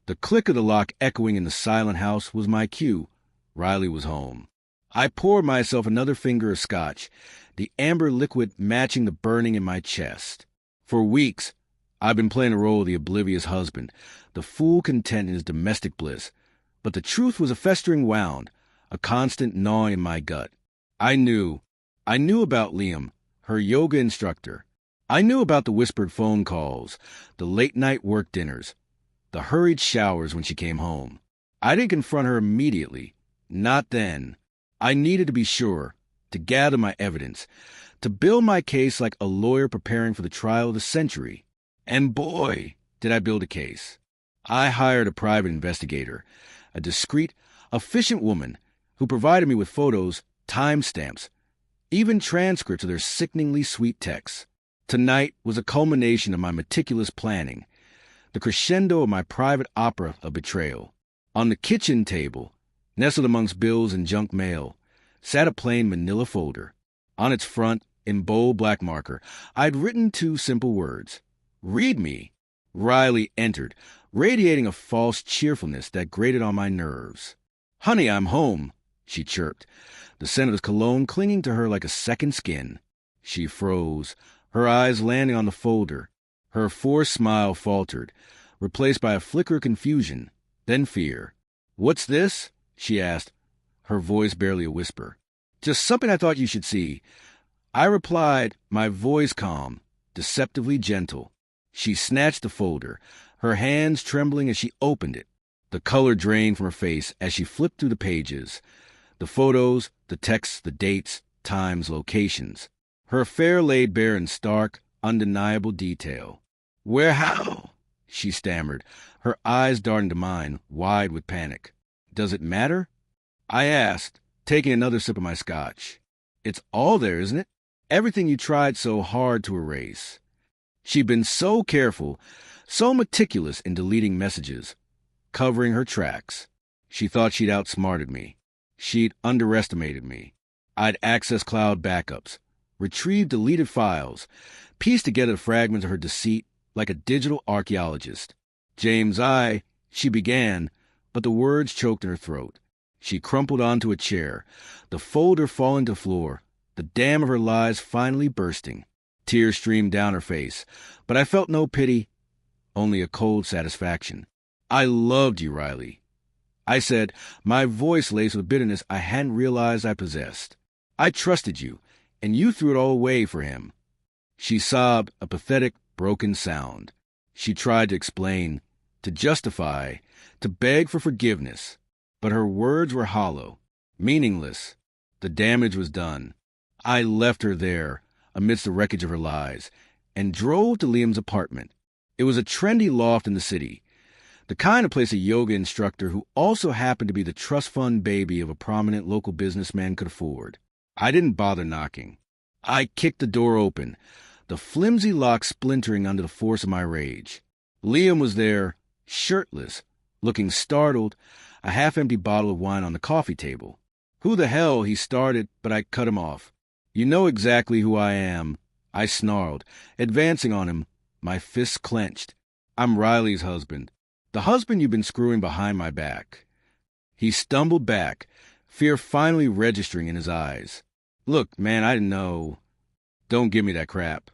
The click of the lock echoing in the silent house was my cue. Riley was home. I poured myself another finger of scotch, the amber liquid matching the burning in my chest. For weeks, I've been playing the role of the oblivious husband, the fool content in his domestic bliss. But the truth was a festering wound, a constant gnawing in my gut. I knew about Liam, her yoga instructor. I knew about the whispered phone calls, the late-night work dinners, the hurried showers when she came home. I didn't confront her immediately. Not then. I needed to be sure, to gather my evidence, to build my case like a lawyer preparing for the trial of the century. And boy, did I build a case. I hired a private investigator, a discreet, efficient woman who provided me with photos, timestamps, even transcripts of their sickeningly sweet texts. Tonight was a culmination of my meticulous planning, the crescendo of my private opera of betrayal. On the kitchen table, nestled amongst bills and junk mail, sat a plain manila folder. On its front, in bold black marker, I'd written 2 simple words. Read me. Riley entered, radiating a false cheerfulness that grated on my nerves. "Honey, I'm home," she chirped, the scent of his cologne clinging to her like a second skin. She froze, her eyes landing on the folder. Her forced smile faltered, replaced by a flicker of confusion, then fear. "What's this?" she asked, her voice barely a whisper. "Just something I thought you should see." I replied, my voice calm, deceptively gentle. She snatched the folder, her hands trembling as she opened it. The color drained from her face as she flipped through the pages. The photos, the texts, the dates, times, locations. Her affair laid bare in stark, undeniable detail. "Where, how?" she stammered, her eyes darting to mine, wide with panic. "Does it matter?" I asked, taking another sip of my scotch. "It's all there, isn't it? Everything you tried so hard to erase." She'd been so careful, so meticulous in deleting messages, covering her tracks. She thought she'd outsmarted me. She'd underestimated me. I'd accessed cloud backups, retrieved deleted files, pieced together the fragments of her deceit like a digital archaeologist. "James, she began, but the words choked in her throat. She crumpled onto a chair, the folder falling to the floor, the dam of her lies finally bursting. Tears streamed down her face, but I felt no pity, only a cold satisfaction. "I loved you, Riley," I said, my voice laced with bitterness I hadn't realized I possessed. "I trusted you, and you threw it all away for him." She sobbed, a pathetic, broken sound. She tried to explain, to justify, to beg for forgiveness, but her words were hollow, meaningless. The damage was done. I left her there, amidst the wreckage of her lies, and drove to Liam's apartment. It was a trendy loft in the city, the kind of place a yoga instructor who also happened to be the trust fund baby of a prominent local businessman could afford. I didn't bother knocking. I kicked the door open, the flimsy lock splintering under the force of my rage. Liam was there, shirtless, looking startled, a half-empty bottle of wine on the coffee table. "Who the hell?" he started, but I cut him off. "You know exactly who I am," I snarled, advancing on him, my fists clenched. "I'm Riley's husband. The husband you've been screwing behind my back." He stumbled back, fear finally registering in his eyes. "Look, man, I didn't know." "Don't give me that crap."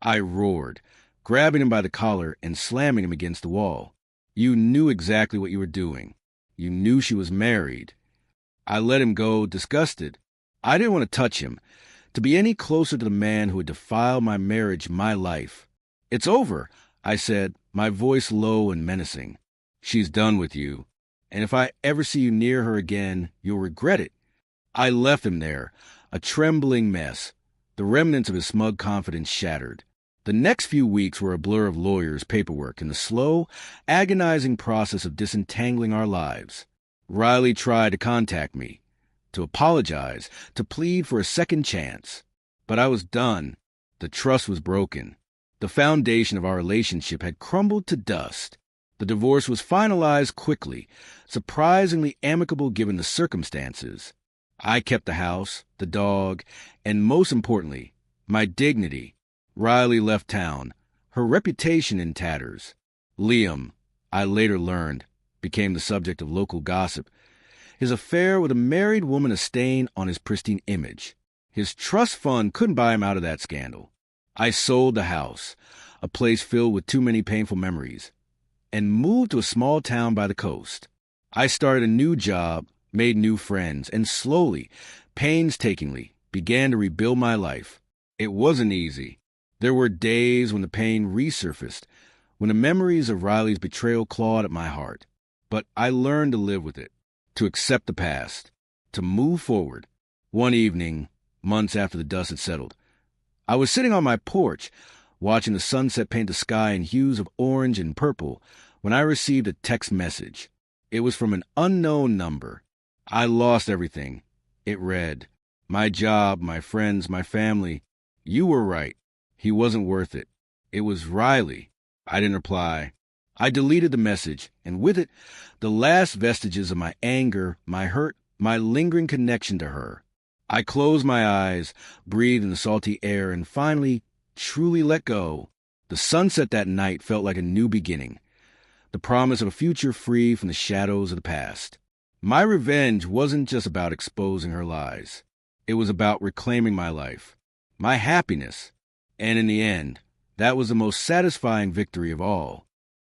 I roared, grabbing him by the collar and slamming him against the wall. "You knew exactly what you were doing. You knew she was married." I let him go, disgusted. I didn't want to touch him, to be any closer to the man who had defiled my marriage, my life. "It's over," I said, my voice low and menacing. "She's done with you, and if I ever see you near her again, you'll regret it." I left him there, a trembling mess, the remnants of his smug confidence shattered. The next few weeks were a blur of lawyers, paperwork, and the slow, agonizing process of disentangling our lives. Riley tried to contact me, to apologize, to plead for a second chance. But I was done. The trust was broken. The foundation of our relationship had crumbled to dust. The divorce was finalized quickly, surprisingly amicable given the circumstances. I kept the house, the dog, and most importantly, my dignity. Riley left town, her reputation in tatters. Liam, I later learned, became the subject of local gossip. His affair with a married woman a stain on his pristine image. His trust fund couldn't buy him out of that scandal. I sold the house, a place filled with too many painful memories, and moved to a small town by the coast. I started a new job, made new friends, and slowly, painstakingly, began to rebuild my life. It wasn't easy. There were days when the pain resurfaced, when the memories of Riley's betrayal clawed at my heart. But I learned to live with it, to accept the past, to move forward. One evening, months after the dust had settled, I was sitting on my porch, watching the sunset paint the sky in hues of orange and purple, when I received a text message. It was from an unknown number. I lost everything. It read, "My job, my friends, my family. You were right. He wasn't worth it." It was Riley. I didn't reply. I deleted the message, and with it, the last vestiges of my anger, my hurt, my lingering connection to her. I closed my eyes, breathed in the salty air, and finally, truly let go. The sunset that night felt like a new beginning, the promise of a future free from the shadows of the past. My revenge wasn't just about exposing her lies. It was about reclaiming my life, my happiness, and in the end, that was the most satisfying victory of all.